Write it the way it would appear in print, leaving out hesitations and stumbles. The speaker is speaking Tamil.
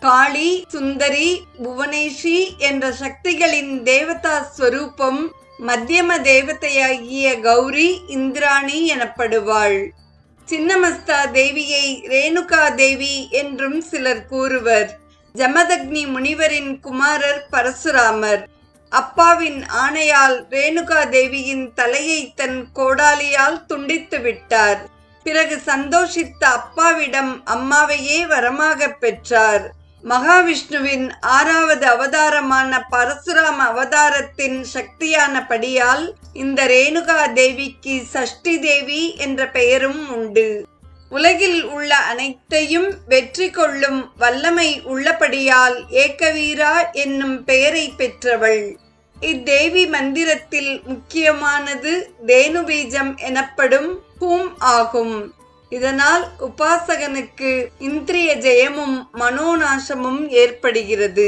காளி, சுந்தரி, புவனேஷி என்ற சக்திகளின் தேவதா ஸ்வரூபம் மத்தியம தேவதையாகிய கௌரி இந்திராணி எனப்படுவாள். சின்னமஸ்தா தேவியை ரேணுகா தேவி என்றும் சிலர் கூறுவர். ஜமதக்னி முனிவரின் குமாரர் பரசுராமர். அப்பாவின் ஆணையால் ரேணுகா தேவியின் தலையை தன் கோடாலியால் துண்டித்து விட்டார். பிறகு சந்தோஷித்த அப்பாவிடம் அம்மாவையே வரமாக பெற்றார். மகாவிஷ்ணுவின் 6வது அவதாரமான பரசுராம அவதாரத்தின் சக்தியானபடியால் இந்த ரேணுகா தேவிக்கு சஷ்டி தேவி என்ற பெயரும் உண்டு. உலகில் உள்ள அனைத்தையும் வெற்றி கொள்ளும் வல்லமை உள்ளபடியால் ஏகவீரா என்னும் பெயரை பெற்றவள். இத்தேவி மந்திரத்தில் முக்கியமானது தேனு பீஜம் எனப்படும் பூம் ஆகும். இதனால் உபாசகனுக்கு இந்திரிய ஜெயமும் மனோநாசமும் ஏற்படுகிறது.